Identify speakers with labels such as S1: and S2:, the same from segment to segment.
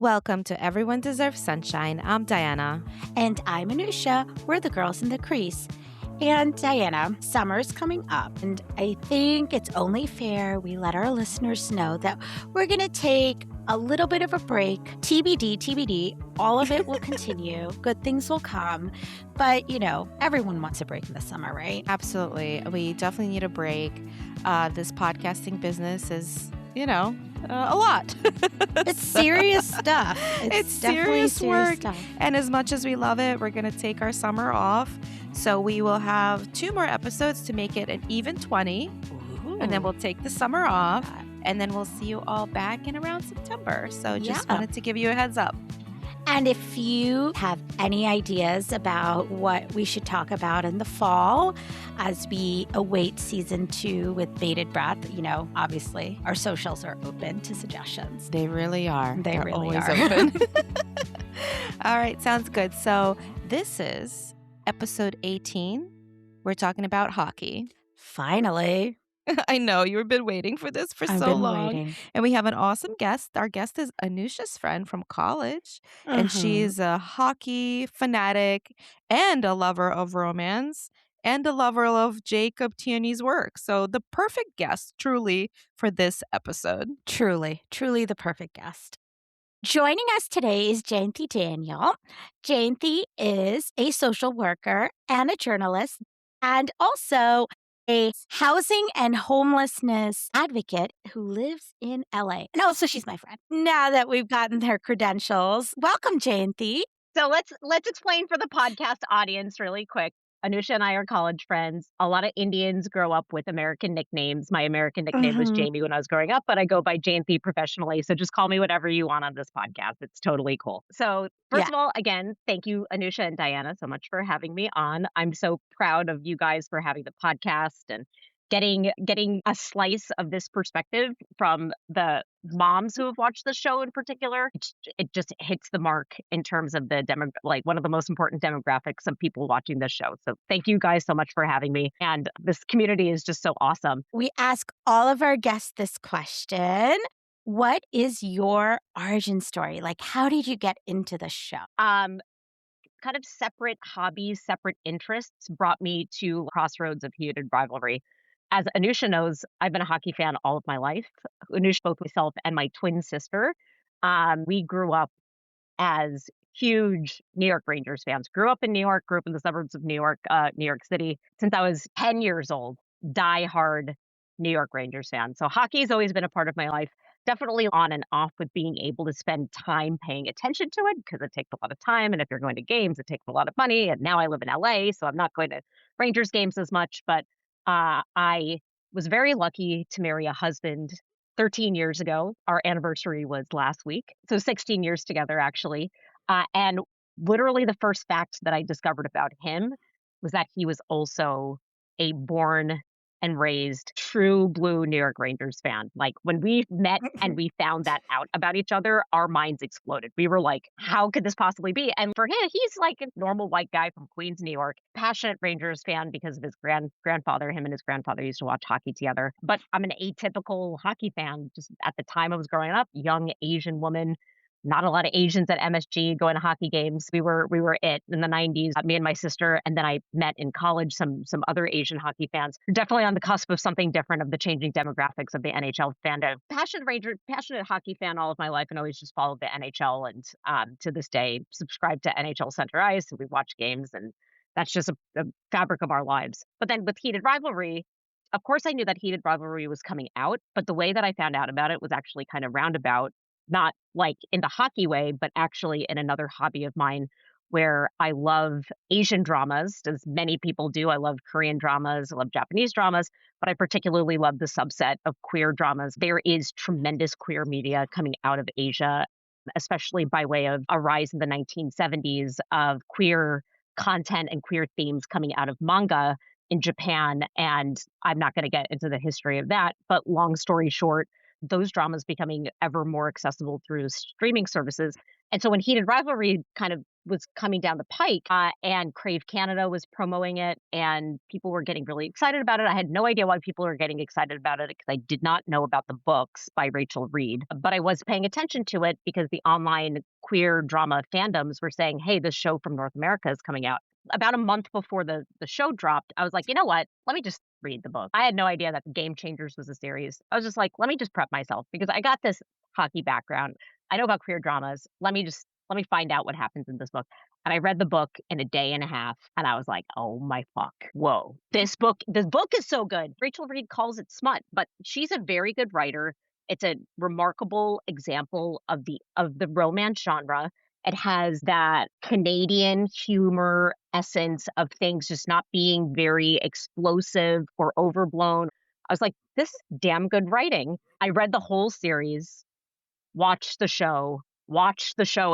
S1: Welcome to Everyone Deserves Sunshine. I'm Diana.
S2: And I'm Anusha. We're the girls in the crease. And Diana, summer's coming up, and I think it's only fair we let our listeners know that we're going to take a little bit of a break. TBD, all of it will continue. Good things will come. But, everyone wants a break in the summer, right?
S1: Absolutely. We definitely need a break. This podcasting business is, a lot.
S2: It's serious stuff.
S1: It's serious work. Stuff. And as much as we love it, we're going to take our summer off. So we will have 2 more episodes to make it an even 20. Ooh. And then we'll take the summer off. And then we'll see you all back in around September. So just wanted to give you a heads up.
S2: And if you have any ideas about what we should talk about in the fall as we await season 2 with bated breath, obviously our socials are open to suggestions.
S1: They really are.
S2: They're really
S1: always
S2: are.
S1: Open. All right, sounds good. So this is episode 18. We're talking about hockey.
S2: Finally.
S1: I know you've been waiting for this for so long. And we have an awesome guest. Our guest is Anusha's friend from college. And she's a hockey fanatic and a lover of romance and a lover of Jacob Tierney's work. So the perfect guest, truly, for this episode.
S2: Truly the perfect guest. Joining us today is Jayanthi Daniels. Jayanthi is a social worker and a journalist, and also a housing and homelessness advocate who lives in LA. And also she's my friend. Now that we've gotten her credentials, welcome, Jayanthi.
S3: So let's explain for the podcast audience really quick. Anusha and I are college friends. A lot of Indians grow up with American nicknames. My American nickname was Jamie when I was growing up, but I go by Jayanthi professionally. So just call me whatever you want on this podcast. It's totally cool. So first of all, again, thank you, Anusha and Diana, so much for having me on. I'm so proud of you guys for having the podcast and getting a slice of this perspective from the moms who have watched the show in particular. It just hits the mark in terms of the one of the most important demographics of people watching this show. So thank you guys so much for having me. And this community is just so awesome.
S2: We ask all of our guests this question. What is your origin story? Like, how did you get into the show?
S3: Kind of separate hobbies, separate interests brought me to crossroads of heated rivalry. As Anusha knows, I've been a hockey fan all of my life. Anusha, both myself and my twin sister, we grew up as huge New York Rangers fans. Grew up in New York, grew up in the suburbs of New York City. Since I was 10 years old, diehard New York Rangers fan. So hockey has always been a part of my life, definitely on and off with being able to spend time paying attention to it because it takes a lot of time. And if you're going to games, it takes a lot of money. And now I live in LA, so I'm not going to Rangers games as much, but I was very lucky to marry a husband 13 years ago. Our anniversary was last week. So 16 years together, actually. And literally the first fact that I discovered about him was that he was also a born and raised true blue New York Rangers fan. Like when we met and we found that out about each other, our minds exploded. We were like, how could this possibly be? And for him, he's like a normal white guy from Queens, New York, passionate Rangers fan because of his grandfather. Him and his grandfather used to watch hockey together. But I'm an atypical hockey fan. Just at the time I was growing up, young Asian woman. Not a lot of Asians at MSG going to hockey games. We were it in the 90s, me and my sister. And then I met in college some other Asian hockey fans. Definitely on the cusp of something different of the changing demographics of the NHL fandom. Passionate hockey fan all of my life and always just followed the NHL. And to this day, subscribe to NHL Center Ice. And we watch games and that's just a fabric of our lives. But then with Heated Rivalry, of course I knew that Heated Rivalry was coming out. But the way that I found out about it was actually kind of roundabout. Not like in the hockey way, but actually in another hobby of mine where I love Asian dramas, as many people do. I love Korean dramas, I love Japanese dramas, but I particularly love the subset of queer dramas. There is tremendous queer media coming out of Asia, especially by way of a rise in the 1970s of queer content and queer themes coming out of manga in Japan. And I'm not going to get into the history of that, but long story short, those dramas becoming ever more accessible through streaming services. And so when Heated Rivalry kind of was coming down the pike, and Crave Canada was promoting it, and people were getting really excited about it. I had no idea why people were getting excited about it because I did not know about the books by Rachel Reid, but I was paying attention to it because the online queer drama fandoms were saying, hey, this show from North America is coming out. About a month before the show dropped, I was like, you know what? Let me just read the book. I had no idea that Game Changers was a series. I was just like, let me just prep myself because I got this hockey background. I know about queer dramas. Let me find out what happens in this book. And I read the book in a day and a half and I was like, oh my fuck. Whoa. This book is so good. Rachel Reid calls it smut, but she's a very good writer. It's a remarkable example of the romance genre. It has that Canadian humor essence of things just not being very explosive or overblown. I was like, this is damn good writing. I read the whole series, watched the show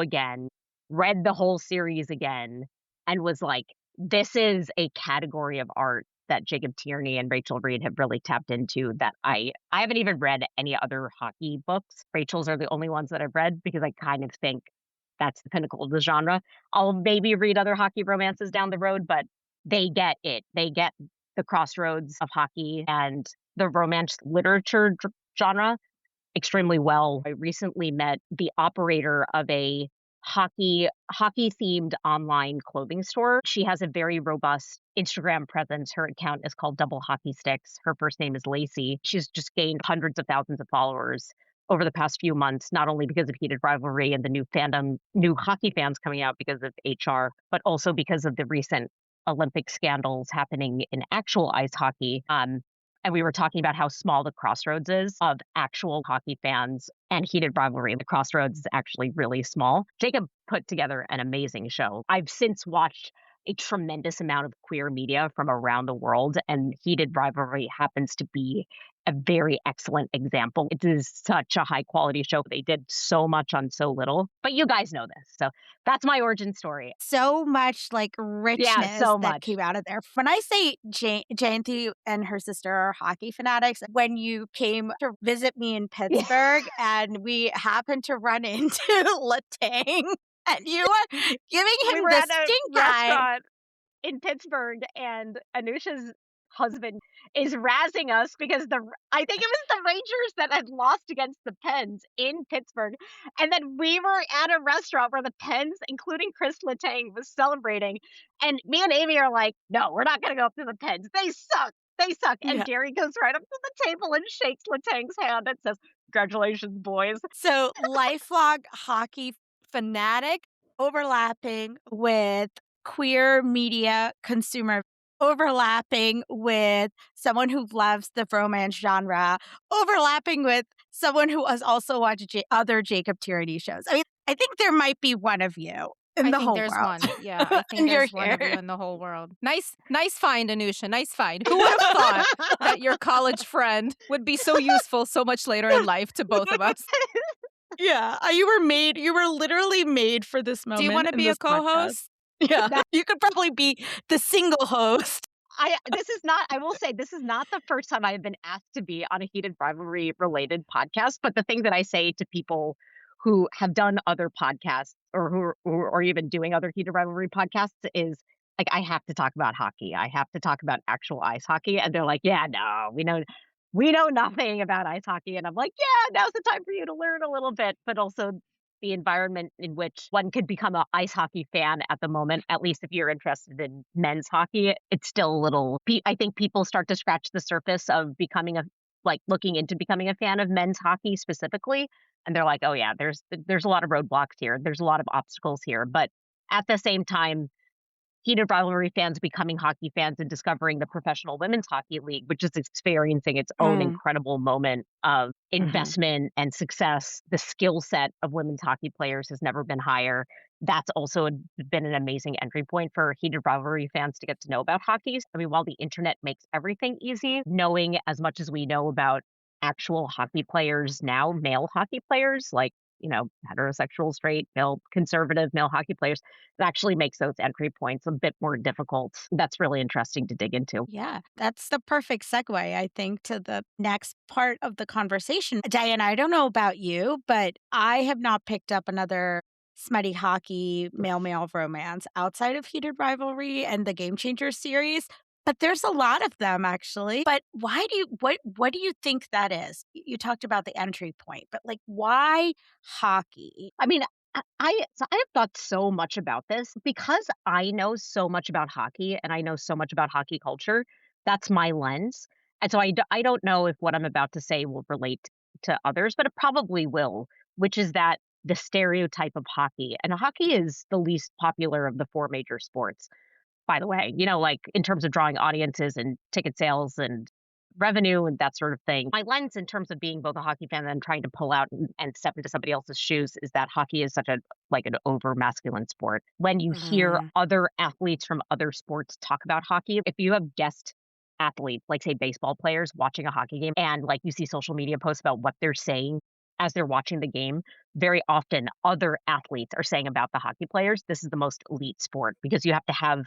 S3: again, read the whole series again, and was like, this is a category of art that Jacob Tierney and Rachel Reid have really tapped into that I haven't even read any other hockey books. Rachel's are the only ones that I've read because I kind of think that's the pinnacle of the genre. I'll maybe read other hockey romances down the road, but they get it. They get the crossroads of hockey and the romance literature genre extremely well. I recently met the operator of a hockey themed online clothing store. She has a very robust Instagram presence. Her account is called Double Hockey Sticks. Her first name is Lacey. She's just gained hundreds of thousands of followers over the past few months, not only because of Heated Rivalry and the new hockey fans coming out because of HR, but also because of the recent Olympic scandals happening in actual ice hockey. And we were talking about how small the crossroads is of actual hockey fans and Heated Rivalry. The crossroads is actually really small. Jacob put together an amazing show. I've since watched a tremendous amount of queer media from around the world, and Heated Rivalry happens to be a very excellent example. It is such a high quality show. They did so much on so little, but you guys know this. So that's my origin story.
S2: So much like richness that came out of there. When I say Jayanthi and her sister are hockey fanatics, when you came to visit me in Pittsburgh and we happened to run into Latang and you were giving him
S3: were
S2: the
S3: at a
S2: stink eye.
S3: restaurant in Pittsburgh, and Anusha's husband is razzing us because I think it was the Rangers that had lost against the Pens in Pittsburgh. And then we were at a restaurant where the Pens, including Chris Letang, was celebrating. And me and Amy are like, no, we're not going to go up to the Pens. They suck. They suck. And Jerry goes right up to the table and shakes Letang's hand and says, congratulations, boys.
S2: So lifelong hockey fanatic overlapping with queer media consumer, overlapping with someone who loves the romance genre, overlapping with someone who has also watched other Jacob Tierney shows. I mean, I think there might be one of you in the whole world.
S1: I think there's one. Yeah, I think there's one of you in the whole world. Nice find, Anusha. Nice find. Who would have thought that your college friend would be so useful so much later in life to both of us?
S2: Yeah, you were literally made for this moment.
S1: Do you want to be a co-host?
S2: Yeah, you could probably be the single host.
S3: I will say, this is not the first time I've been asked to be on a Heated Rivalry related podcast, but the thing that I say to people who have done other podcasts or who are even doing other Heated Rivalry podcasts is like, I have to talk about hockey. I have to talk about actual ice hockey. And they're like, yeah, no, we know nothing about ice hockey. And I'm like, yeah, now's the time for you to learn a little bit, but also the environment in which one could become an ice hockey fan at the moment, at least if you're interested in men's hockey, it's still a little, I think people start to scratch the surface of looking into becoming a fan of men's hockey specifically. And they're like, oh yeah, there's a lot of roadblocks here. There's a lot of obstacles here. But at the same time, Heated Rivalry fans becoming hockey fans and discovering the Professional Women's Hockey League, which is experiencing its own incredible moment of investment and success. The skill set of women's hockey players has never been higher. That's also been an amazing entry point for Heated Rivalry fans to get to know about hockey. I mean, while the internet makes everything easy, knowing as much as we know about actual hockey players now, male hockey players, like, heterosexual, straight, male, conservative male hockey players, it actually makes those entry points a bit more difficult. That's really interesting to dig into.
S2: Yeah, that's the perfect segue, I think, to the next part of the conversation. Diana, I don't know about you, but I have not picked up another smutty hockey, male romance outside of Heated Rivalry and the Game Changers series, but there's a lot of them actually. But why do you what do you think that is? You talked about the entry point, but like why hockey?
S3: I mean, I have thought so much about this because I know so much about hockey and I know so much about hockey culture. That's my lens. And so I don't know if what I'm about to say will relate to others, but it probably will, which is that the stereotype of hockey. And hockey is the least popular of the four major sports, by the way, like in terms of drawing audiences and ticket sales and revenue and that sort of thing. My lens in terms of being both a hockey fan and trying to pull out and step into somebody else's shoes is that hockey is such a like an over masculine sport. When you hear
S2: Mhm.
S3: other athletes from other sports talk about hockey, if you have guest athletes, like say baseball players watching a hockey game and like you see social media posts about what they're saying as they're watching the game, very often other athletes are saying about the hockey players, this is the most elite sport because you have to have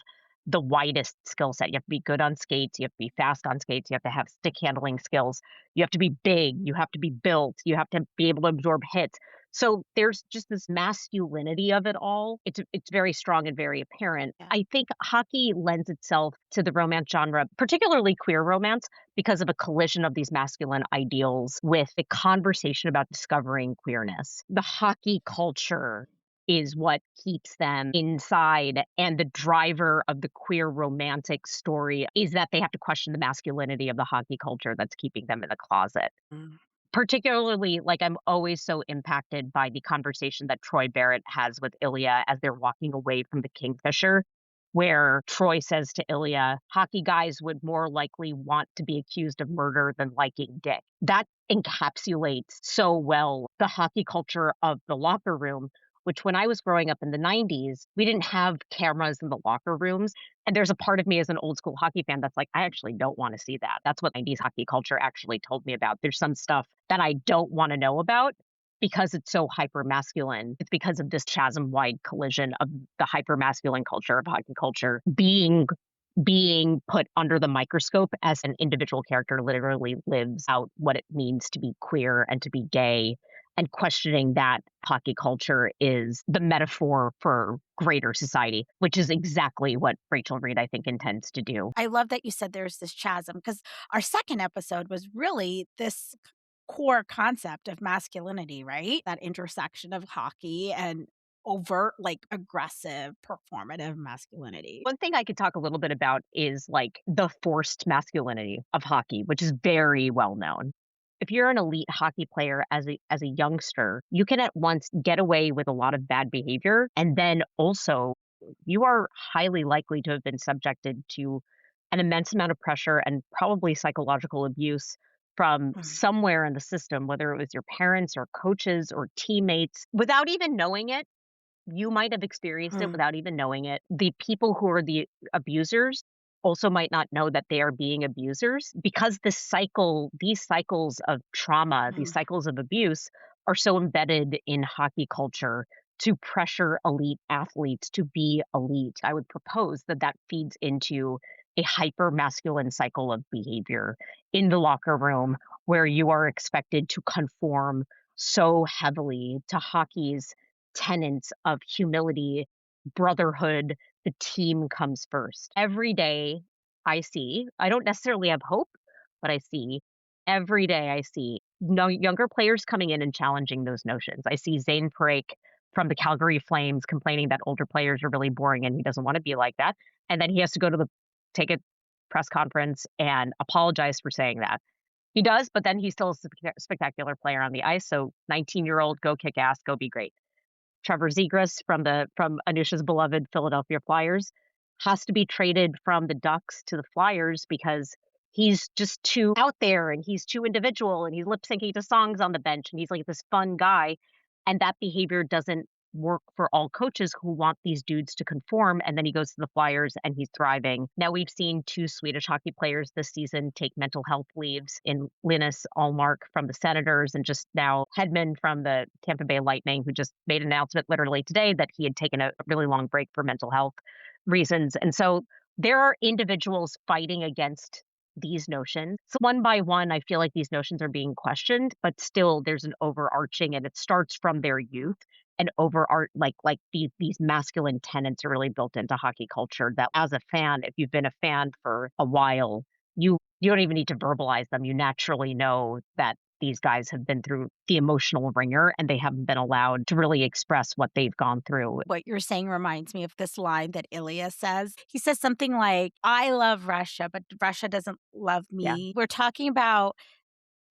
S3: the widest skill set. You have to be good on skates, you have to be fast on skates, you have to have stick handling skills, you have to be big, you have to be built, you have to be able to absorb hits. So there's just this masculinity of it all. It's very strong and very apparent.
S2: Yeah.
S3: I think hockey lends itself to the romance genre, particularly queer romance, because of a collision of these masculine ideals with the conversation about discovering queerness. The hockey culture is what keeps them inside. And the driver of the queer romantic story is that they have to question the masculinity of the hockey culture that's keeping them in the closet.
S2: Mm.
S3: Particularly, like, I'm always so impacted by the conversation that Troy Barrett has with Ilya as they're walking away from the Kingfisher, where Troy says to Ilya, hockey guys would more likely want to be accused of murder than liking dick. That encapsulates so well the hockey culture of the locker room, which when I was growing up in the 90s, we didn't have cameras in the locker rooms. And there's a part of me as an old school hockey fan that's like, I actually don't want to see that. That's what 90s hockey culture actually told me about. There's some stuff that I don't want to know about because it's so hyper masculine. It's because of this chasm wide collision of the hyper masculine culture of hockey culture being put under the microscope as an individual character literally lives out what it means to be queer and to be gay, and questioning that hockey culture is the metaphor for greater society, which is exactly what Rachel Reid, I think, intends to do.
S2: I love that you said there's this chasm because our second episode was really this core concept of masculinity, right? That intersection of hockey and overt, like aggressive, performative masculinity.
S3: One thing I could talk a little bit about is like the forced masculinity of hockey, which is very well known. If you're an elite hockey player as a youngster, you can at once get away with a lot of bad behavior, and then also you are highly likely to have been subjected to an immense amount of pressure and probably psychological abuse from
S2: Mm.
S3: somewhere in the system, whether it was your parents or coaches or teammates, without even knowing it. You might have experienced it
S2: Mm.
S3: without even knowing it. The people who are the abusers also might not know that they are being abusers because these cycles of trauma, these
S2: Mm.
S3: cycles of abuse are so embedded in hockey culture to pressure elite athletes to be elite. I would propose that that feeds into a hyper masculine cycle of behavior in the locker room where you are expected to conform so heavily to hockey's tenets of humility, brotherhood, the team comes first. Every day I don't necessarily have hope, but every day I see no younger players coming in and challenging those notions. I see Zane Parake from the Calgary Flames complaining that older players are really boring and he doesn't want to be like that. And then he has to go to the take a press conference and apologize for saying that. He does, but then he's still a spectacular player on the ice. So 19-year-old, go kick ass, go be great. Trevor Zegras from Anusha's beloved Philadelphia Flyers has to be traded from the Ducks to the Flyers because he's just too out there and he's too individual and he's lip syncing to songs on the bench and he's like this fun guy. And that behavior doesn't work for all coaches who want these dudes to conform. And then he goes to the Flyers and he's thriving. Now we've seen two Swedish hockey players this season take mental health leaves in Linus Allmark from the Senators and just now Hedman from the Tampa Bay Lightning, who just made an announcement literally today that he had taken a really long break for mental health reasons. And so there are individuals fighting against these notions. So one by one, I feel like these notions are being questioned, but still there's an overarching and it starts from their youth an overart like these masculine tenets are really built into hockey culture that as a fan, if you've been a fan for a while, you don't even need to verbalize them. You naturally know that these guys have been through the emotional ringer and they haven't been allowed to really express what they've gone through.
S2: What you're saying reminds me of this line that Ilya says. He says something like, I love Russia, but Russia doesn't love
S3: Yeah.
S2: me. We're talking about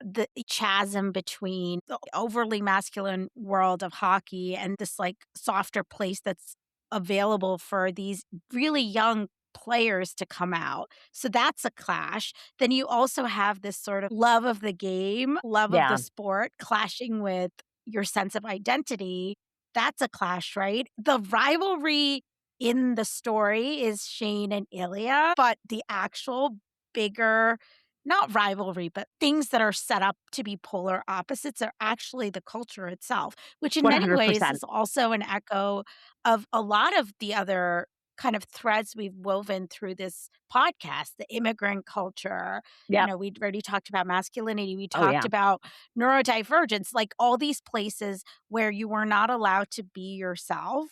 S2: the chasm between the overly masculine world of hockey and this like softer place that's available for these really young players to come out. So that's a clash. Then you also have this sort of love of the game, love of the
S3: Yeah.
S2: sport clashing with your sense of identity. That's a clash, right? The rivalry in the story is Shane and Ilya, but the actual bigger not rivalry, but things that are set up to be polar opposites are actually the culture itself, which in many ways
S3: 100%.
S2: is also an echo of a lot of the other kind of threads we've woven through this podcast, the immigrant culture.
S3: Yep.
S2: We already talked about masculinity. We
S3: Oh,
S2: talked
S3: yeah.
S2: about neurodivergence, like all these places where you were not allowed to be yourself,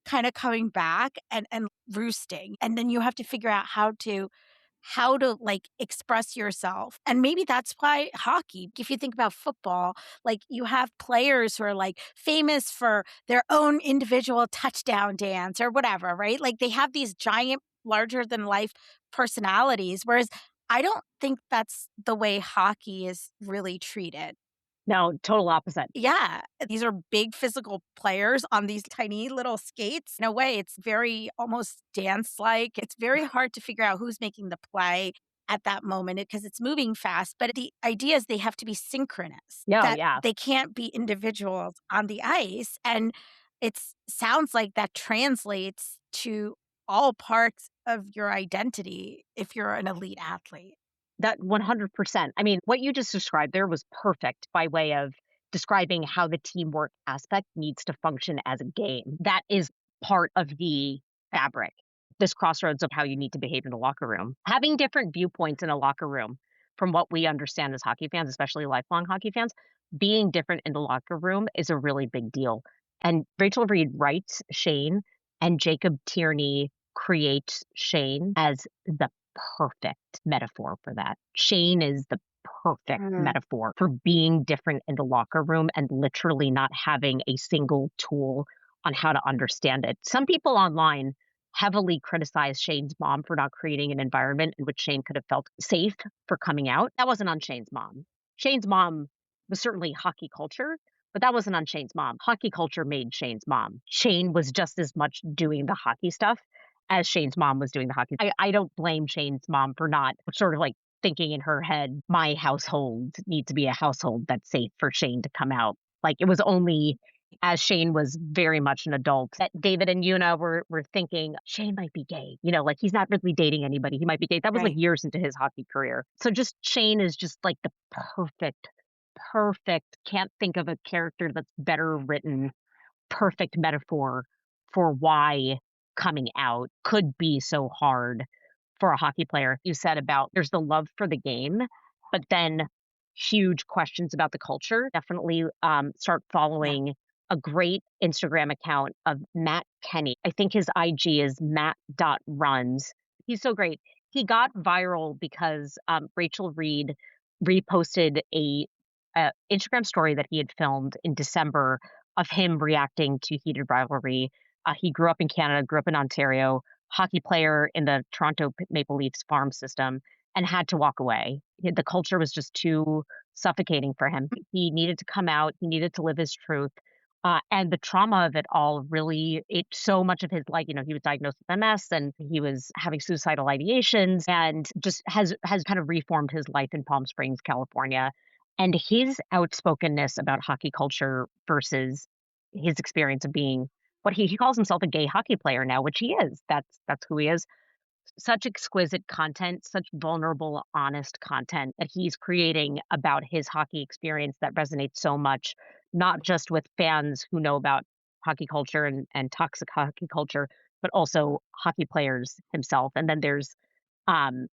S2: kind of coming back and roosting. And then you have to figure out how to like express yourself. And maybe that's why hockey, if you think about football, like you have players who are like famous for their own individual touchdown dance or whatever, right? Like they have these giant, larger than life personalities. Whereas I don't think that's the way hockey is really treated.
S3: No, total opposite.
S2: Yeah, these are big physical players on these tiny little skates. In a way, it's very almost dance-like. It's very hard to figure out who's making the play at that moment because it's moving fast, but the idea is they have to be synchronous,
S3: No,
S2: that
S3: yeah.
S2: they can't be individuals on the ice, and it sounds like that translates to all parts of your identity if you're an elite athlete.
S3: That 100%. I mean, what you just described there was perfect by way of describing how the teamwork aspect needs to function as a game. That is part of the fabric, this crossroads of how you need to behave in a locker room. Having different viewpoints in a locker room from what we understand as hockey fans, especially lifelong hockey fans, being different in the locker room is a really big deal. And Rachel Reid writes Shane, and Jacob Tierney creates Shane as the perfect metaphor for that. Shane is the perfect metaphor for being different in the locker room and literally not having a single tool on how to understand it. Some people online heavily criticize Shane's mom for not creating an environment in which Shane could have felt safe for coming out. That wasn't on Shane's mom. Shane's mom was certainly hockey culture, but that wasn't on Shane's mom. Hockey culture made Shane's mom. Shane was just as much doing the hockey stuff as Shane's mom was doing the hockey. I don't blame Shane's mom for not sort of like thinking in her head, my household needs to be a household that's safe for Shane to come out. Like it was only as Shane was very much an adult that David and Yuna were thinking Shane might be gay. Like he's not really dating anybody. He might be gay. That was like
S2: Right.
S3: years into his hockey career. So just Shane is just like the perfect, can't think of a character that's better written, perfect metaphor for why coming out could be so hard for a hockey player. You said about there's the love for the game, but then huge questions about the culture. Definitely start
S2: Yeah.
S3: following a great Instagram account of Matt Kenny. I think his IG is matt.runs. He's so great. He got viral because Rachel Reid reposted a Instagram story that he had filmed in December of him reacting to heated rivalry. He grew up in Canada, grew up in Ontario, hockey player in the Toronto Maple Leafs farm system, and had to walk away. The culture was just too suffocating for him. He needed to come out, he needed to live his truth. And the trauma of it all really, so much of his life, he was diagnosed with MS and he was having suicidal ideations and just has kind of reformed his life in Palm Springs, California. And his outspokenness about hockey culture versus his experience of being what he calls himself a gay hockey player now, which he is. That's who he is. Such exquisite content, such vulnerable, honest content that he's creating about his hockey experience that resonates so much, not just with fans who know about hockey culture and toxic hockey culture, but also hockey players himself. And then there's um,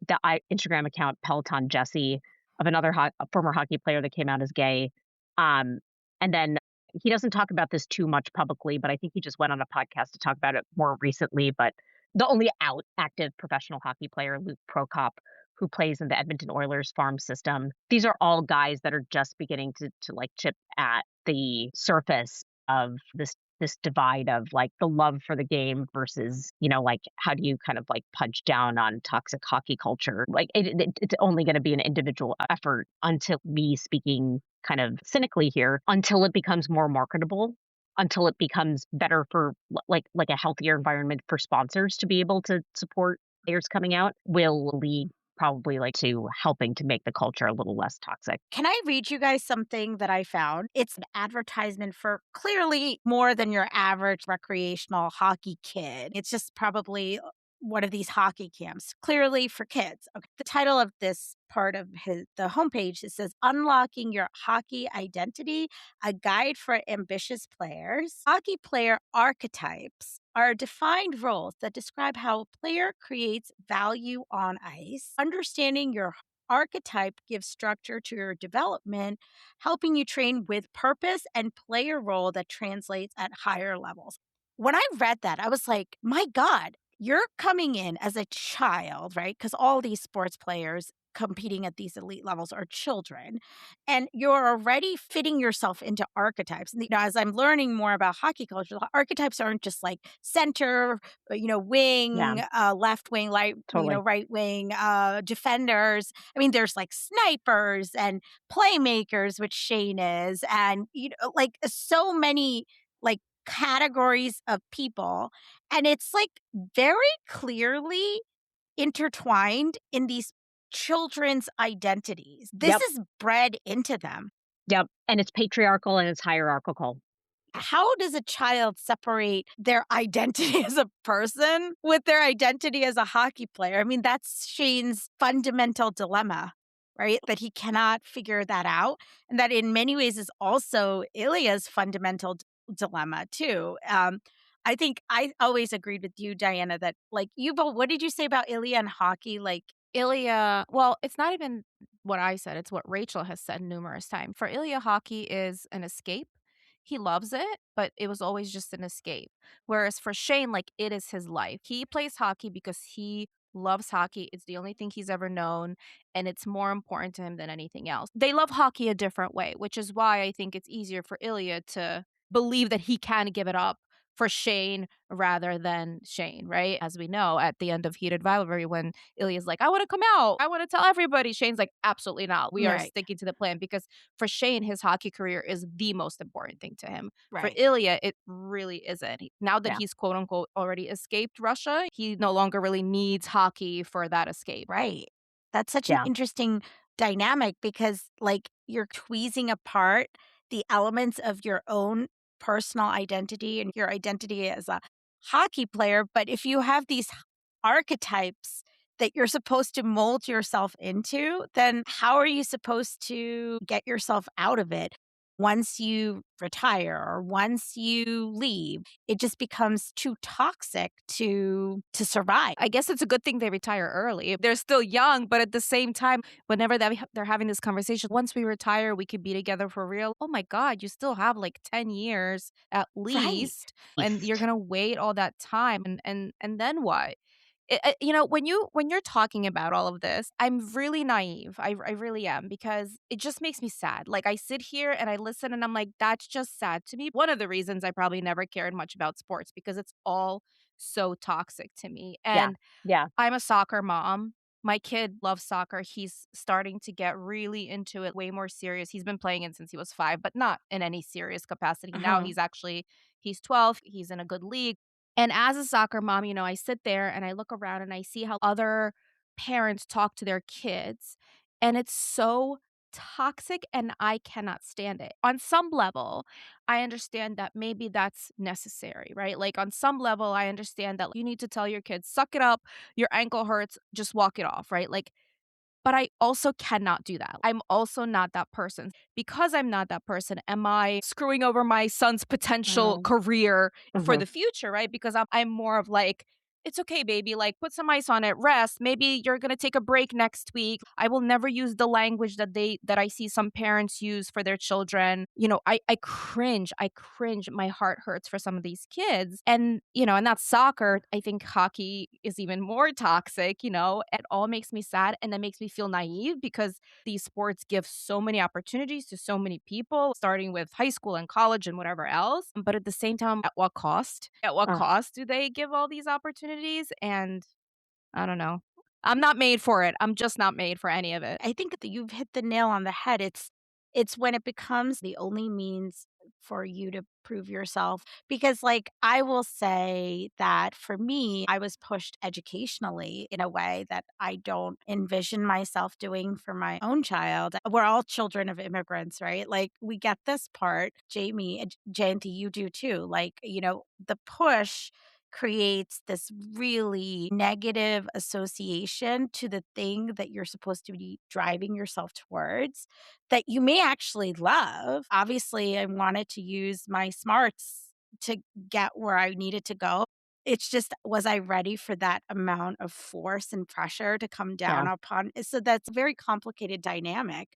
S3: the Instagram account Peloton Jesse of another a former hockey player that came out as gay. Um, and then he doesn't talk about this too much publicly, but I think he just went on a podcast to talk about it more recently. But the only active professional hockey player, Luke Prokop, who plays in the Edmonton Oilers farm system. These are all guys that are just beginning to like chip at the surface of this divide of like the love for the game versus, like how do you kind of like punch down on toxic hockey culture? Like it's only going to be an individual effort until, me speaking kind of cynically here, until it becomes more marketable, until it becomes better for like a healthier environment for sponsors to be able to support players coming out, will lead probably like to helping to make the culture a little less toxic.
S2: Can I read you guys something that I found? It's an advertisement for clearly more than your average recreational hockey kid. It's just probably one of these hockey camps, clearly for kids. Okay. The title of this part of the homepage, it says Unlocking Your Hockey Identity, a guide for ambitious players. Hockey player archetypes are defined roles that describe how a player creates value on ice. Understanding your archetype gives structure to your development, helping you train with purpose and play a role that translates at higher levels. When I read that, I was like, my God, you're coming in as a child, right? Because all these sports players competing at these elite levels are children, and you're already fitting yourself into archetypes. And as I'm learning more about hockey culture, the archetypes aren't just like center,
S3: Yeah,
S2: wing, left wing,
S3: totally.
S2: right wing, defenders. I mean, there's like snipers and playmakers, which Shane is, and like so many like categories of people, and it's like very clearly intertwined in these children's identities. This
S3: Yep.
S2: is bred into them.
S3: Yep. And it's patriarchal and it's hierarchical.
S2: How does a child separate their identity as a person with their identity as a hockey player? I mean, that's Shane's fundamental dilemma, right? That he cannot figure that out. And that in many ways is also Ilya's fundamental dilemma, too. I think I always agreed with you, Diana, that like what did you say about Ilya and hockey? Like,
S1: Ilya, well, it's not even what I said, it's what Rachel has said numerous times. For Ilya, hockey is an escape. He loves it, but it was always just an escape. Whereas for Shane, like, it is his life. He plays hockey because he loves hockey. It's the only thing he's ever known, and it's more important to him than anything else. They love hockey a different way, which is why I think it's easier for Ilya to believe that he can give it up for Shane rather than Shane, right? As we know, at the end of Heated Rivalry, when Ilya's like, I want to come out. I want to tell everybody. Shane's like, absolutely not. We are
S2: right,
S1: sticking to the plan because for Shane, his hockey career is the most important thing to him. For
S2: right.
S1: Ilya, it really isn't. Now that
S3: Yeah.
S1: he's quote unquote already escaped Russia, he no longer really needs hockey for that escape.
S2: Right. That's such an
S3: Yeah.
S2: interesting dynamic because, like, you're tweezing apart the elements of your own personal identity and your identity as a hockey player. But if you have these archetypes that you're supposed to mold yourself into, then how are you supposed to get yourself out of it? Once you retire or once you leave, it just becomes too toxic to survive.
S1: I guess it's a good thing they retire early. They're still young, but at the same time, whenever they're having this conversation, once we retire, we could be together for real. Oh my God, you still have like 10 years at
S2: Right.
S1: least, and you're gonna wait all that time, and then what? When you're talking about all of this, I'm really naive. I really am because it just makes me sad. Like I sit here and I listen and I'm like, that's just sad to me. One of the reasons I probably never cared much about sports because it's all so toxic to me.
S3: Yeah.
S1: And
S3: Yeah.
S1: I'm a soccer mom. My kid loves soccer. He's starting to get really into it, way more serious. He's been playing it since he was 5, but not in any serious capacity. Now
S2: Uh-huh.
S1: he's 12. He's in a good league. And as a soccer mom, I sit there and I look around and I see how other parents talk to their kids, and it's so toxic and I cannot stand it. On some level, I understand that maybe that's necessary, right? Like on some level, I understand that you need to tell your kids, suck it up, your ankle hurts, just walk it off, right? Like, but I also cannot do that. I'm also not that person. Because I'm not that person, am I screwing over my son's potential
S3: Mhm.
S1: career for
S3: Mhm.
S1: the future, right? Because I'm more of like, it's okay, baby. Like, put some ice on it, rest. Maybe you're gonna take a break next week. I will never use the language that I see some parents use for their children. I cringe. I cringe. My heart hurts for some of these kids. And, and that's soccer. I think hockey is even more toxic, It all makes me sad and that makes me feel naive because these sports give so many opportunities to so many people, starting with high school and college and whatever else. But at the same time, at what cost? At what
S2: Ugh.
S1: cost do they give all these opportunities? And I don't know. I'm not made for it. I'm just not made for any of it.
S2: I think that you've hit the nail on the head. It's when it becomes the only means for you to prove yourself. Because, like, I will say that for me, I was pushed educationally in a way that I don't envision myself doing for my own child. We're all children of immigrants, right? Like, we get this part. Jamie, Jayanthi, you do too. Like, the push creates this really negative association to the thing that you're supposed to be driving yourself towards that you may actually love. Obviously, I wanted to use my smarts to get where I needed to go. It's just, was I ready for that amount of force and pressure to come down
S3: Yeah.
S2: upon? So that's a very complicated dynamic.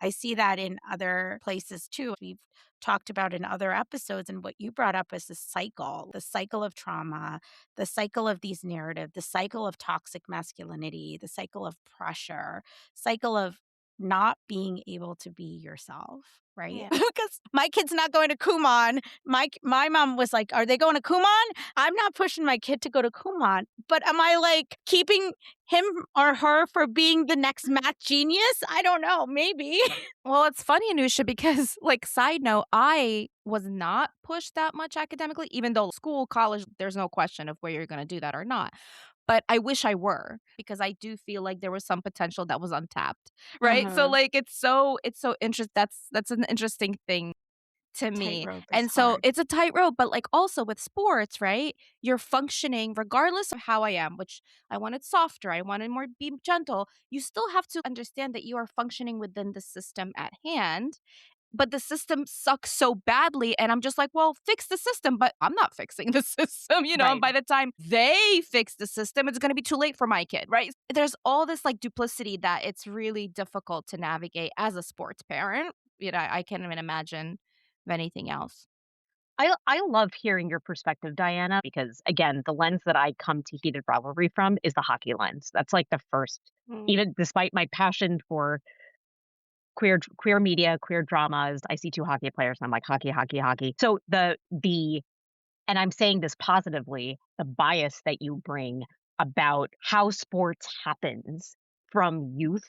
S2: I see that in other places too. We've talked about in other episodes, and what you brought up is the cycle of trauma, the cycle of these narratives, the cycle of toxic masculinity, the cycle of pressure, cycle of not being able to be yourself, right?
S1: Yeah.
S2: Because my kid's not going to Kumon. My mom was like, "Are they going to Kumon?" I'm not pushing my kid to go to Kumon, but am I like keeping him or her for being the next math genius? I don't know, maybe.
S1: Well, it's funny, Anusha, because, like, side note, I was not pushed that much academically, even though school, college, there's no question of where you're going to do that or not. But I wish I were because I do feel like there was some potential that was untapped, right? So,
S2: Mhm.
S1: like, it's so interesting. That's an interesting thing to me.
S2: Tightrope is
S1: And so
S2: hard.
S1: it's a tightrope, but like also with sports, right? You're functioning regardless of how I am, which I wanted softer, I wanted more be gentle. You still have to understand that you are functioning within the system at hand. But the system sucks so badly. And I'm just like, well, fix the system. But I'm not fixing the system, And
S2: Right.
S1: by the time they fix the system, it's going to be too late for my kid, right? There's all this like duplicity that it's really difficult to navigate as a sports parent. I can't even imagine of anything else.
S3: I love hearing your perspective, Diana, because again, the lens that I come to heated rivalry from is the hockey lens. That's like the first,
S1: Mm.
S3: even despite my passion for queer media, queer dramas, I see two hockey players and I'm like hockey, hockey, hockey. So the and I'm saying this positively, the bias that you bring about how sports happens from youth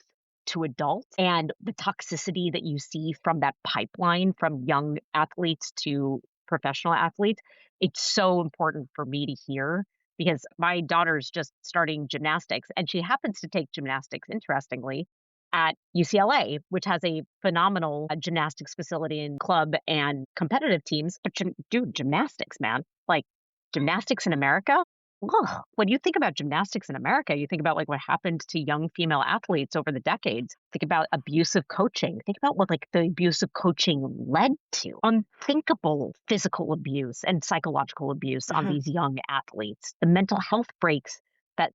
S3: to adult and the toxicity that you see from that pipeline from young athletes to professional athletes, it's so important for me to hear because my daughter's just starting gymnastics and she happens to take gymnastics, interestingly, at UCLA, which has a phenomenal gymnastics facility and club and competitive teams. But dude, gymnastics, man, like gymnastics in America. Ugh. When you think about gymnastics in America, you think about like what happened to young female athletes over the decades. Think about abusive coaching. Think about what like the abusive coaching led to. Unthinkable physical abuse and psychological abuse on
S2: Mhm.
S3: these young athletes. The mental health breaks that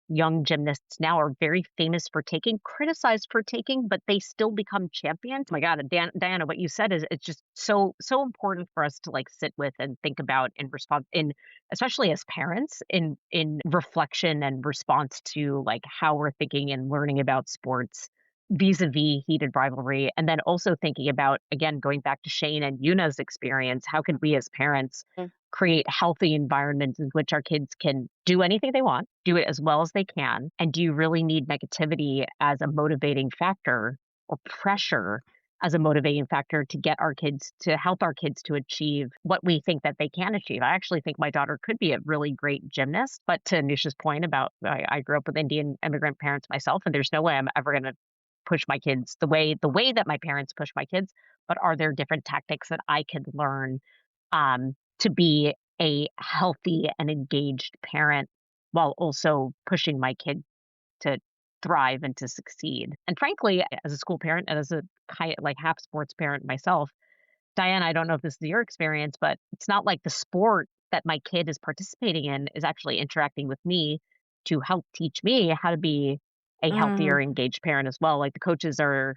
S3: young gymnasts now are very famous for taking, criticized for taking, but they still become champions. Oh my God, Diana, what you said is it's just so important for us to like sit with and think about in response in especially as parents in reflection and response to like how we're thinking and learning about sports vis-a-vis heated rivalry and then also thinking about again going back to Shane and Yuna's experience, how can we as parents create healthy environments in which our kids can do anything they want, do it as well as they can? And do you really need negativity as a motivating factor or pressure as a motivating factor to get our kids to help our kids to achieve what we think that they can achieve? I actually think my daughter could be a really great gymnast. But to Nisha's point about I grew up with Indian immigrant parents myself, and there's no way I'm ever going to push my kids the way that my parents push my kids. But are there different tactics that I could learn to be a healthy and engaged parent while also pushing my kid to thrive and to succeed. And frankly, as a school parent and as a kind like half sports parent myself, Diana, I don't know if this is your experience, but it's not like the sport that my kid is participating in is actually interacting with me to help teach me how to be a
S2: Mm,
S3: healthier, engaged parent as well. Like the coaches are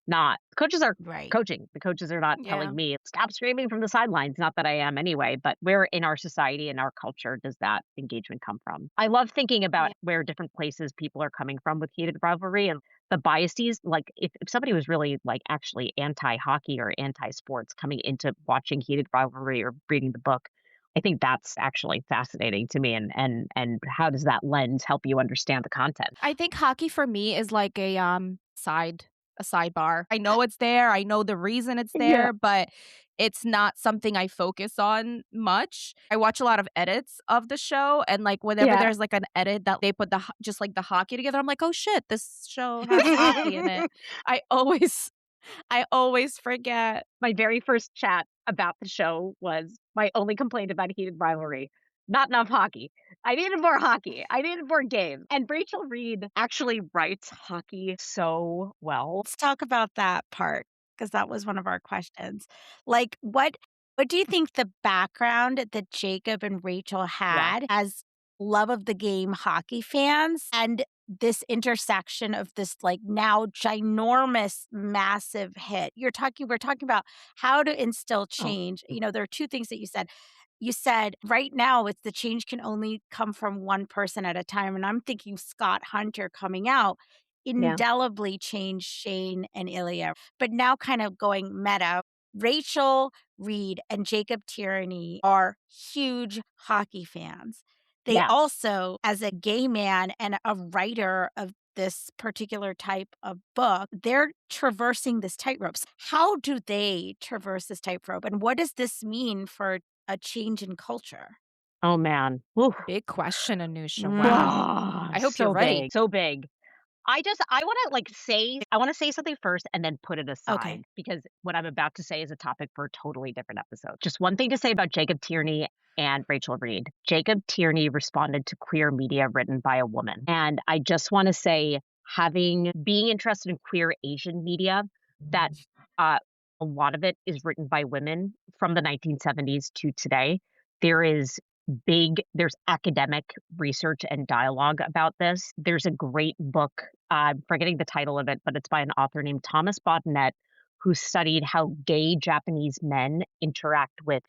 S2: right.
S3: coaching. The coaches are not
S1: Yeah.
S3: telling me, "Stop screaming from the sidelines." Not that I am anyway, but where in our society and our culture does that engagement come from? I love thinking about
S2: Yeah.
S3: where different places people are coming from with heated rivalry and the biases. Like, if somebody was really, like, actually anti-hockey or anti-sports coming into watching heated rivalry or reading the book, I think that's actually fascinating to me, and how does that lens help you understand the content?
S1: I think hockey for me is like a sidebar. I know it's there, I know the reason it's
S3: Yeah.
S1: there, but it's not something I focus on much. I watch a lot of edits of the show, and, like, whenever
S3: Yeah.
S1: there's, like, an edit that they put just, like, the hockey together, I'm like, "Oh, shit, this show has hockey in it." I always I always forget.
S3: My very first chat about the show was my only complaint about heated rivalry. Not enough hockey. I needed more hockey. I needed more game. And Rachel Reid actually writes hockey so well.
S2: Let's talk about that part because that was one of our questions. Like, what do you think the background that Jacob and Rachel
S3: Yeah.
S2: had as love of the game hockey fans and this intersection of this like now ginormous massive hit? We're talking about how to instill
S3: Oh,
S2: change. There are two things that you said. You said right now it's the change can only come from one person at a time. And I'm thinking Scott Hunter coming out
S3: yeah.
S2: indelibly changed Shane and Ilya. But now, kind of going meta, Rachel Reid and Jacob Tierney are huge hockey fans. They
S3: Yeah.
S2: also, as a gay man and a writer of this particular type of book, they're traversing this tightropes. How do they traverse this tightrope? And what does this mean for a change in culture?
S3: Oh, man. Woo.
S1: Big question, Anusha,
S2: Mm,
S1: wow.
S3: Ah,
S1: I hope you're
S3: so
S1: ready.
S3: big. So big. I wanna say something first and then put it
S2: okay.
S3: aside because what I'm about to say is a topic for a totally different episode. Just one thing to say about Jacob Tierney and Rachel Reid. Jacob Tierney responded to queer media written by a woman. And I just wanna say being interested in queer Asian media, that, uh, a lot of it is written by women from the 1970s to today. There is there's academic research and dialogue about this. There's a great book, I'm forgetting the title of it, but it's by an author named Thomas Bodnett, who studied how gay Japanese men interact with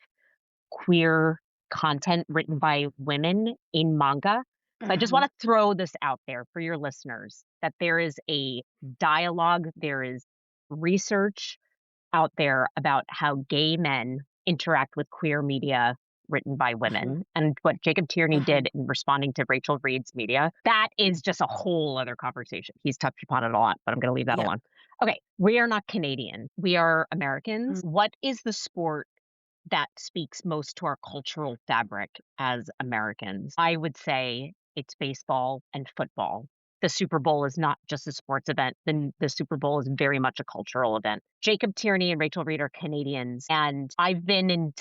S3: queer content written by women in manga. So I just
S2: Mhm.
S3: want to throw this out there for your listeners that there is a dialogue, there is research out there about how gay men interact with queer media written by
S2: Mhm.
S3: women and what Jacob Tierney
S2: Mhm.
S3: did in responding to Rachel Reid's media. That is just a whole other conversation. He's touched upon it a lot, but I'm going to leave that
S2: Yep.
S3: alone. Okay, we are not Canadian. We are Americans.
S2: Mm.
S3: What is the sport that speaks most to our cultural fabric as Americans? I would say it's baseball and football. The Super Bowl is not just a sports event. The Super Bowl is very much a cultural event. Jacob Tierney and Rachel Reid are Canadians, and I've been in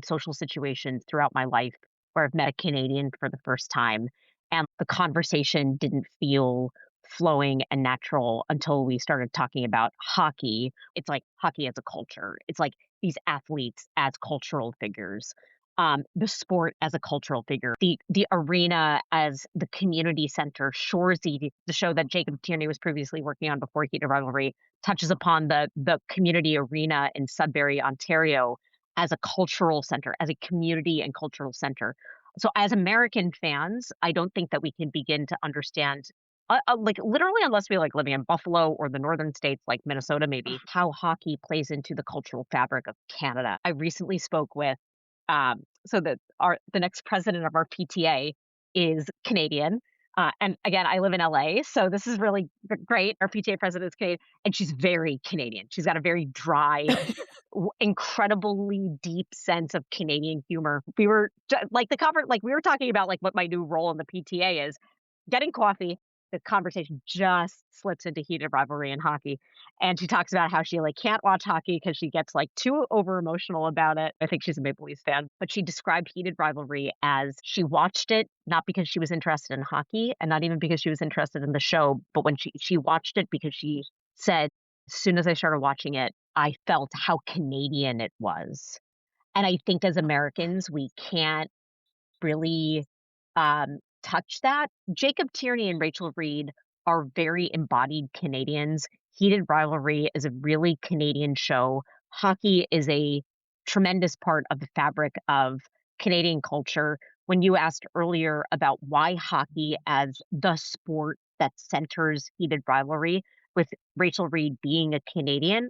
S3: social situations throughout my life where I've met a Canadian for the first time, and the conversation didn't feel flowing and natural until we started talking about hockey. It's like hockey as a culture. It's like these athletes as cultural figures, the sport as a cultural figure, the arena as the community center. Shoresy, the show that Jacob Tierney was previously working on before Heat of Rivalry, touches upon the community arena in Sudbury, Ontario, as a cultural center, as a community and cultural center. So, as American fans, I don't think that we can begin to understand like literally, unless we like living in Buffalo or the northern states like Minnesota, maybe how hockey plays into the cultural fabric of Canada. I recently spoke with so the next president of our PTA is Canadian. And again, I live in LA, so this is really great. Our PTA president is Canadian, and she's very Canadian. She's got a very dry, incredibly deep sense of Canadian humor. We were like like we were talking about like what my new role in the PTA is, getting coffee. The conversation just slips into heated rivalry and hockey. And she talks about how she like can't watch hockey because she gets like too over emotional about it. I think she's a Maple Leafs fan, but she described heated rivalry as she watched it not because she was interested in hockey and not even because she was interested in the show, but when she watched it because she said, as soon as I started watching it, I felt how Canadian it was. And I think as Americans, we can't really, touch that. Jacob Tierney and Rachel Reid are very embodied Canadians. Heated Rivalry is a really Canadian show. Hockey is a tremendous part of the fabric of Canadian culture. When you asked earlier about why hockey as the sport that centers Heated Rivalry, with Rachel Reid being a Canadian,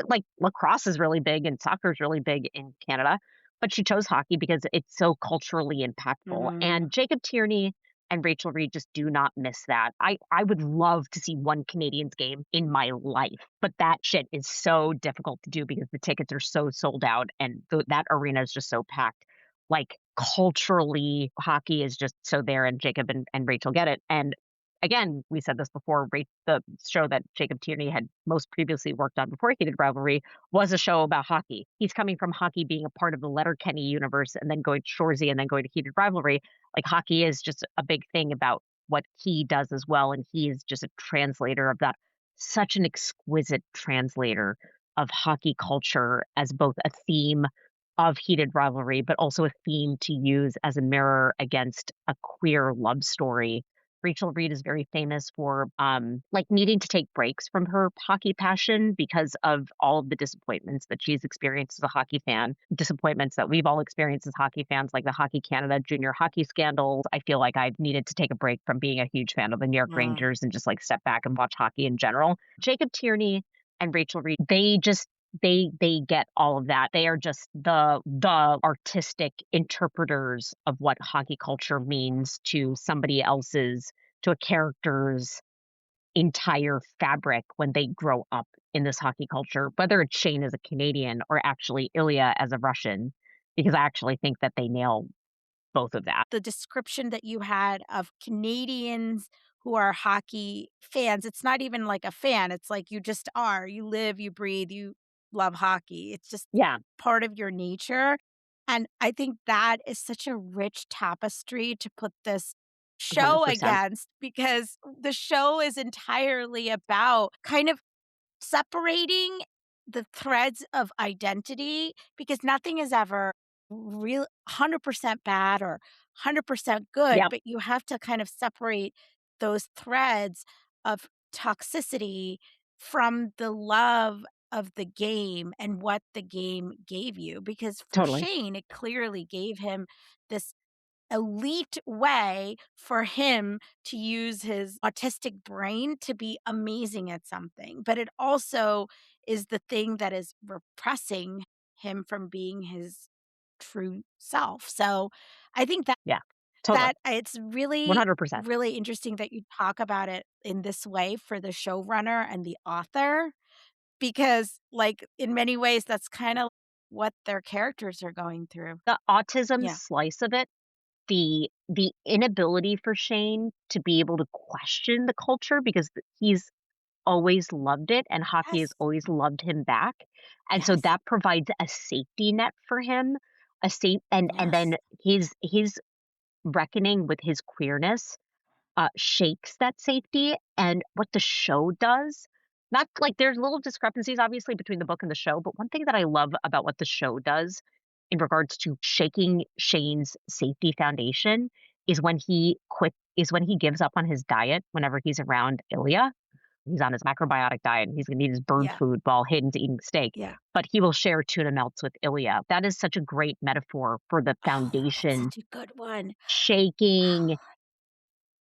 S3: like lacrosse is really big and soccer is really big in Canada, but she chose hockey because it's so culturally impactful,
S2: Mhm.
S3: and Jacob Tierney and Rachel Reid just do not miss that. I would love to see one Canadiens game in my life, but that shit is so difficult to do because the tickets are so sold out and that arena is just so packed. Like, culturally, hockey is just so there, and Jacob and Rachel get it, and again, we said this before, the show that Jacob Tierney had most previously worked on before he did Rivalry was a show about hockey. He's coming from hockey being a part of the Letterkenny universe and then going to Shoresy and then going to Heated Rivalry. Like, hockey is just a big thing about what he does as well, and he is just a translator of that. Such an exquisite translator of hockey culture as both a theme of Heated Rivalry, but also a theme to use as a mirror against a queer love story. Rachel Reid is very famous for, like, needing to take breaks from her hockey passion because of all of the disappointments that she's experienced as a hockey fan, disappointments that we've all experienced as hockey fans, like the Hockey Canada junior hockey scandals. I feel like I've needed to take a break from being a huge fan of the New York
S2: Mm.
S3: Rangers and just, like, step back and watch hockey in general. Jacob Tierney and Rachel Reid, they get all of that. They are just the artistic interpreters of what hockey culture means to somebody else's, to a character's entire fabric when they grow up in this hockey culture, whether it's Shane as a Canadian or actually Ilya as a Russian, because I actually think that they nail both of that.
S2: The description that you had of Canadians who are hockey fans, it's not even like a fan, it's like you just are. You live, you breathe, you love hockey. It's just
S3: Yeah,
S2: part of your nature, and I think that is such a rich tapestry to put this show
S3: 100%.
S2: against because the show is entirely about kind of separating the threads of identity because nothing is ever real 100% bad or 100% good,
S3: Yep,
S2: but you have to kind of separate those threads of toxicity from the love of the game and what the game gave you. Because for
S3: totally.
S2: Shane, it clearly gave him this elite way for him to use his autistic brain to be amazing at something, but it also is the thing that is repressing him from being his true self. So, I think that
S3: Yeah, totally.
S2: it's really,
S3: 100%.
S2: really interesting that you talk about it in this way for the showrunner and the author because, like, in many ways, that's kinda what their characters are going through.
S3: The autism
S2: Yeah.
S3: slice of it, the inability for Shane to be able to question the culture because he's always loved it and hockey has
S2: Yes.
S3: always loved him back, and so
S2: Yes.
S3: that provides a safety net for him, a safe and
S2: Yes.
S3: then his reckoning with his queerness, shakes that safety, and what the show does, not like there's little discrepancies obviously between the book and the show, but one thing that I love about what the show does in regards to shaking Shane's safety foundation is when he gives up on his diet whenever he's around Ilya. He's on his macrobiotic diet, and he's gonna eat his bird
S2: Yeah.
S3: food while Hayden's eating steak,
S2: Yeah.
S3: but he will share tuna melts with Ilya. That is such a great metaphor for the
S2: Oh, that's
S3: foundation
S2: such a good one.
S3: shaking.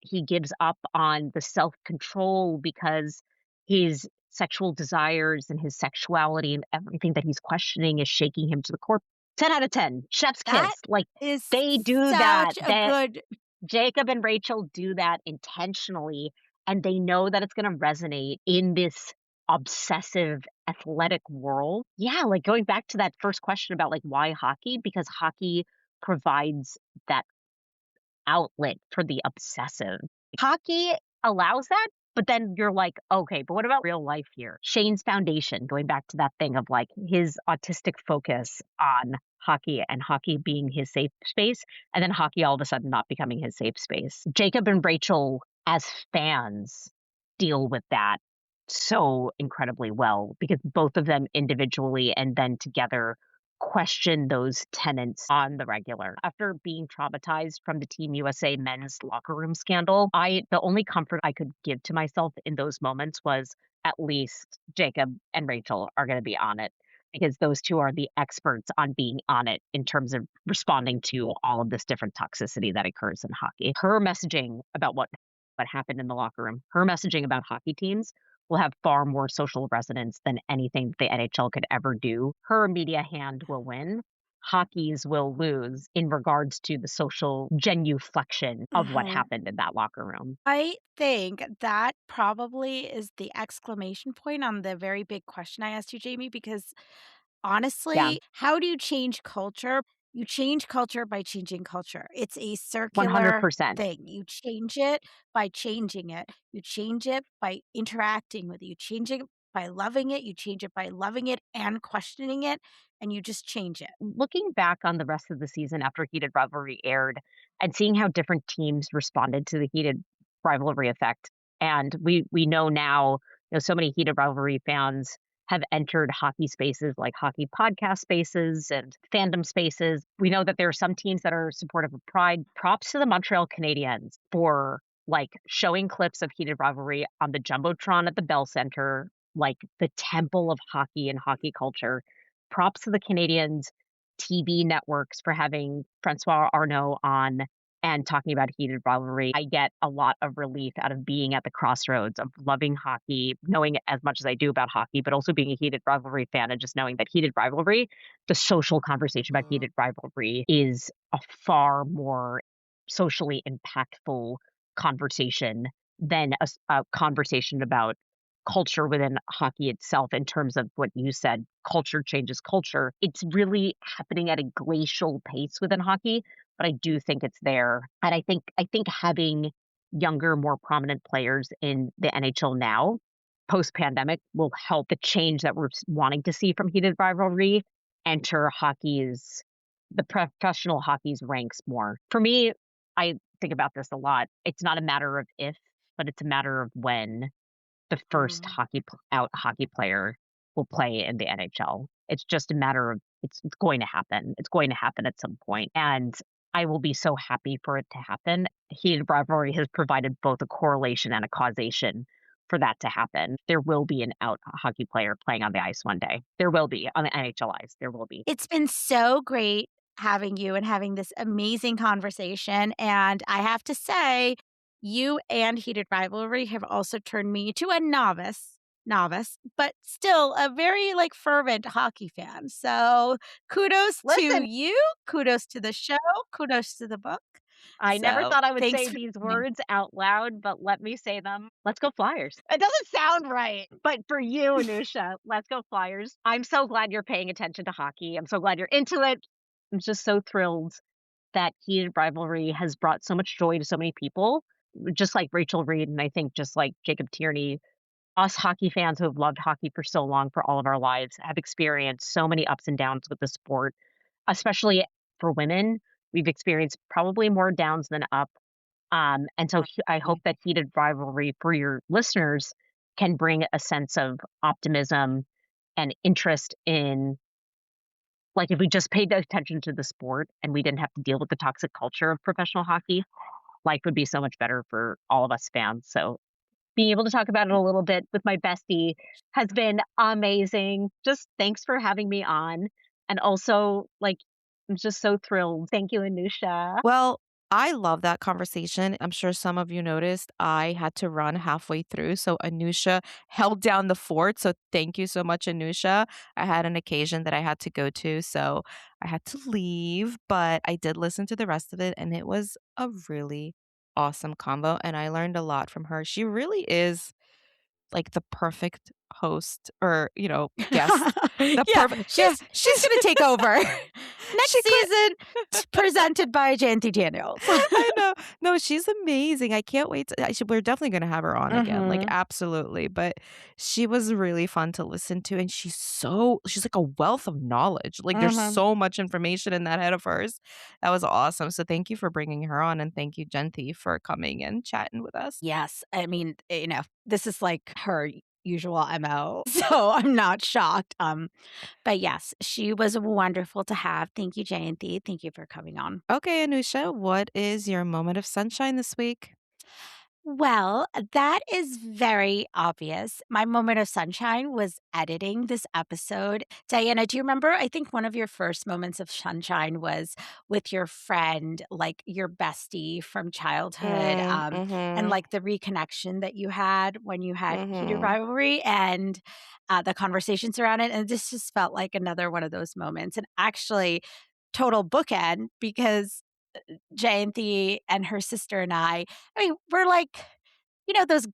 S3: He gives up on the self-control because his sexual desires and his sexuality and everything that he's questioning is shaking him to the core. 10 out of 10, chef's
S2: That
S3: kiss. Like,
S2: is
S3: they do that.
S2: such a
S3: That
S2: good
S3: Jacob and Rachel do that intentionally, and they know that it's gonna resonate in this obsessive athletic world. Yeah, like, going back to that first question about, like, why hockey? Because hockey provides that outlet for the obsessive. Hockey allows that, but then you're like, okay, but what about real life here? Shane's foundation, going back to that thing of like his autistic focus on hockey and hockey being his safe space, and then hockey all of a sudden not becoming his safe space. Jacob and Rachel, as fans, deal with that so incredibly well because both of them individually and then together question those tenets on the regular. After being traumatized from the Team USA men's locker room scandal, the only comfort I could give to myself in those moments was at least Jacob and Rachel are going to be on it because those two are the experts on being on it in terms of responding to all of this different toxicity that occurs in hockey. Her messaging about what happened in the locker room, her messaging about hockey teams will have far more social resonance than anything the NHL could ever do. Her media hand will win. Hockey's will lose in regards to the social genuflection of what
S2: Mhm.
S3: happened in that locker room.
S2: I think that probably is the exclamation point on the very big question I asked you, Jamie, because
S3: Yeah,
S2: honestly, how do you change culture? You change culture by changing culture. It's a circular
S3: 100%.
S2: thing. You change it by changing it. You change it by interacting with it. You change it by loving it. You change it by loving it and questioning it. And you just change it.
S3: Looking back on the rest of the season after Heated Rivalry aired and seeing how different teams responded to the Heated Rivalry effect, and we know now, so many Heated Rivalry fans have entered hockey spaces like hockey podcast spaces and fandom spaces. We know that there are some teams that are supportive of Pride. Props to the Montreal Canadiens for like showing clips of Heated Rivalry on the Jumbotron at the Bell Center, like the temple of hockey and hockey culture. Props to the Canadiens TV networks for having Francois Arnault on and talking about Heated Rivalry. I get a lot of relief out of being at the crossroads of loving hockey, knowing as much as I do about hockey, but also being a Heated Rivalry fan and just knowing that Heated Rivalry, the social conversation about
S2: Mhm.
S3: Heated Rivalry is a far more socially impactful conversation than a conversation about culture within hockey itself in terms of what you said, culture changes culture. It's really happening at a glacial pace within hockey, but I do think it's there. And I think having younger, more prominent players in the NHL now, post pandemic, will help the change that we're wanting to see from Heated Rivalry enter the professional hockey's ranks more. For me, I think about this a lot. It's not a matter of if, but it's a matter of when the first
S2: Mhm.
S3: hockey player will play in the NHL. It's just a matter of it's going to happen. It's going to happen at some point, and I will be so happy for it to happen. Heated Rivalry has provided both a correlation and a causation for that to happen. There will be an out hockey player playing on the ice one day. There will be on the NHL ice. There will be.
S2: It's been so great having you and having this amazing conversation, and I have to say, you and Heated Rivalry have also turned me to a novice, but still a very, like, fervent hockey fan. So, kudos to
S3: Listen,
S2: you, kudos to the show, kudos to the book.
S3: I never
S2: So,
S3: thought I would
S2: thanks
S3: say
S2: for
S3: these
S2: joining.
S3: words out loud, but let me say them. Let's go Flyers. It doesn't sound right, but for you, Anusha, let's go Flyers. I'm so glad you're paying attention to hockey. I'm so glad you're into it. I'm just so thrilled that Heated Rivalry has brought so much joy to so many people, just like Rachel Reid, and I think just like Jacob Tierney. Us hockey fans who have loved hockey for so long, for all of our lives, have experienced so many ups and downs with the sport, especially for women. We've experienced probably more downs than up. And so I hope
S2: Absolutely.
S3: that Heated Rivalry for your listeners can bring a sense of optimism and interest in, like, if we just paid attention to the sport and we didn't have to deal with the toxic culture of professional hockey, life would be so much better for all of us fans. So being able to talk about it a little bit with my bestie has been amazing. Just thanks for having me on. And also, like, I'm just so thrilled. Thank you, Anusha.
S1: Well, I love that conversation. I'm sure some of you noticed I had to run halfway through, so Anusha held down the fort. So thank you so much, Anusha. I had an occasion that I had to go to, so I had to leave, but I did listen to the rest of it, and it was a really awesome combo, and I learned a lot from her. She really is like the perfect host or, guest. The
S2: Yeah,
S1: perfect yeah,
S2: she's gonna take over.
S1: she
S2: Next
S1: could
S2: season, presented by Jayanthi Daniels.
S1: I know. No, she's amazing. I can't wait to we're definitely gonna have her on again, like,
S2: Mhm.
S1: absolutely, but she was really fun to listen to, and she's like a wealth of knowledge, like, there's
S2: Mhm.
S1: so much information in that head of hers. That was awesome, so thank you for bringing her on, and thank you, Genthi, for coming and chatting with us.
S2: Yes, I mean, this is like her usual MO, so I'm not shocked. But yes, she was wonderful to have. Thank you, Jayanthi. Thank you for coming on.
S1: Okay, Anusha, what is your moment of sunshine this week?
S2: Well, that is very obvious. My moment of sunshine was editing this episode. Diana, do you remember? I think one of your first moments of sunshine was with your friend, like your bestie from childhood, and
S1: Mm-hmm.
S2: like the reconnection that you had when you had heated
S1: Mm-hmm.
S2: rivalry and the conversations around it. And this just felt like another one of those moments. And actually, total bookend because Jayanthi and her sister and I mean, we're like, those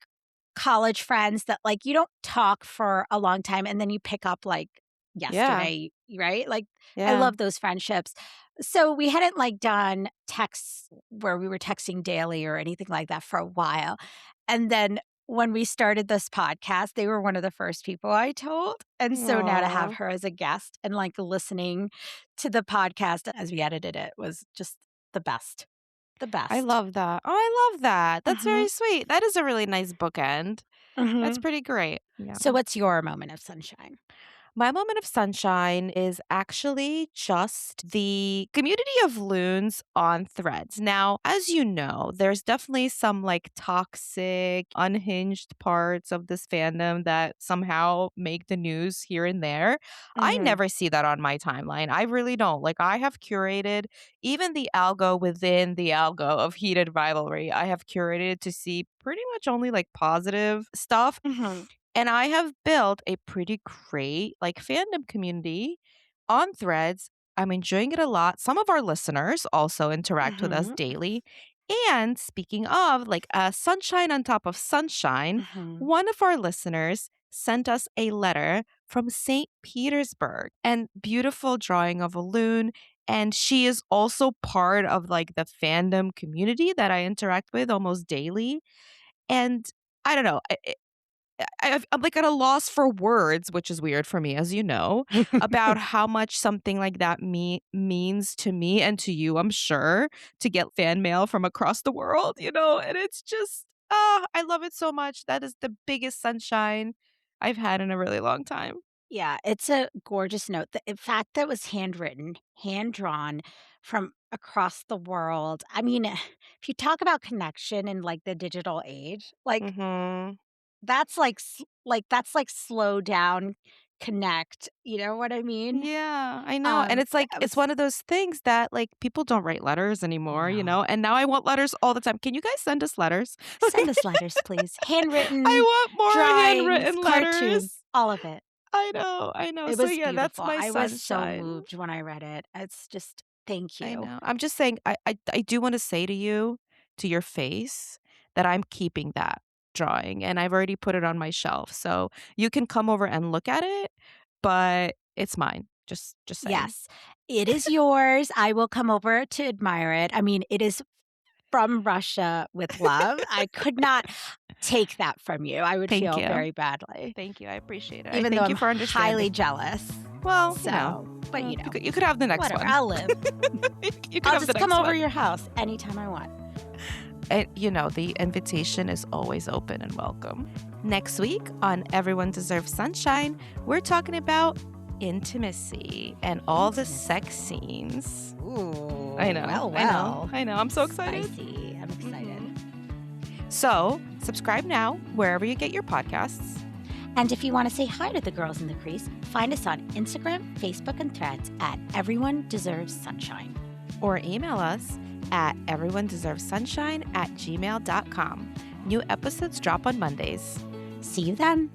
S2: college friends that like you don't talk for a long time and then you pick up like
S1: Yeah.
S2: yesterday, right? Like I
S1: Yeah.
S2: love those friendships. So we hadn't like done texts where we were texting daily or anything like that for a while. And then when we started this podcast, they were one of the first people I told. And so now to have
S1: Aw.
S2: her as a guest and like listening to the podcast as we edited it was just the best. The
S1: I
S2: best.
S1: love that. Oh, I love that. That's
S2: Mhm.
S1: very sweet. That is a really nice bookend. That's
S2: Mhm.
S1: pretty great. Yeah.
S2: So what's your moment of sunshine?
S1: My moment of sunshine is actually just the community of loons on Threads. Now, as you know, there's definitely some like toxic, unhinged parts of this fandom that somehow make the news here and there. I
S2: Mhm.
S1: never see that on my timeline. I really don't. Like, I have curated even the algo within the algo of heated rivalry. I have curated to see pretty much only like positive stuff,
S2: Mhm.
S1: and I have built a pretty great like fandom community on Threads. I'm enjoying it a lot. Some of our listeners also interact with us
S2: Mhm.
S1: daily. And speaking of like sunshine on top of sunshine,
S2: Mhm.
S1: one of our listeners sent us a letter from St. Petersburg and beautiful drawing of a loon. And she is also part of like the fandom community that I interact with almost daily. And I don't know. I'm like at a loss for words, which is weird for me, as you know, about how much something like that means to me and to you, I'm sure, to get fan mail from across the world, and it's just, I love it so much. That is the biggest sunshine I've had in a really long time.
S2: Yeah, it's a gorgeous note. In fact, that was handwritten, hand drawn from across the world. I mean, if you talk about connection in like the digital age, like
S1: Hmm.
S2: that's like slow down connect. You know what I mean?
S1: Yeah, I know. And it's like,
S2: That
S1: it's
S2: was
S1: one of those things that like people don't write letters anymore,
S2: no.
S1: and now I want letters all the time. Can you guys send us letters?
S2: Send us letters, please.
S1: I
S2: Handwritten,
S1: want more
S2: drawings,
S1: handwritten
S2: cartoons,
S1: letters.
S2: all of it.
S1: I know, I know.
S2: It
S1: So
S2: was
S1: yeah, that's
S2: beautiful.
S1: my
S2: I was so
S1: sunshine.
S2: moved when I read it. It's just thank
S1: I
S2: you.
S1: know. I'm just saying I do want to say to you, to your face, that I'm keeping that drawing and I've already put it on my shelf. So you can come over and look at it, but it's mine. Just saying.
S2: Yes, it is yours. I will come over to admire it. I mean, it is from Russia with love. I could not take that from you. I would
S1: Thank
S2: feel
S1: you.
S2: very badly,
S1: Thank you. I appreciate it. I
S2: even though
S1: thank you
S2: I'm
S1: for
S2: highly
S1: understanding.
S2: jealous.
S1: Well,
S2: So, but
S1: you could have the next
S2: whatever.
S1: one.
S2: I'll live.
S1: You could
S2: I'll
S1: have the
S2: just come
S1: next
S2: over
S1: one.
S2: your house anytime I want.
S1: And, the invitation is always open and welcome. Next week on Everyone Deserves Sunshine, we're talking about intimacy and all the sex scenes.
S2: Ooh.
S1: I know.
S2: Well,
S1: I know.
S2: well.
S1: I know. I'm so excited.
S2: Spicy. I'm excited.
S1: So, subscribe now wherever you get your podcasts.
S2: And if you want to say hi to the girls in the crease, find us on Instagram, Facebook, and Threads at Everyone Deserves Sunshine.
S1: Or email us at everyonedeservesunshine@gmail.com. New episodes drop on Mondays.
S2: See you then.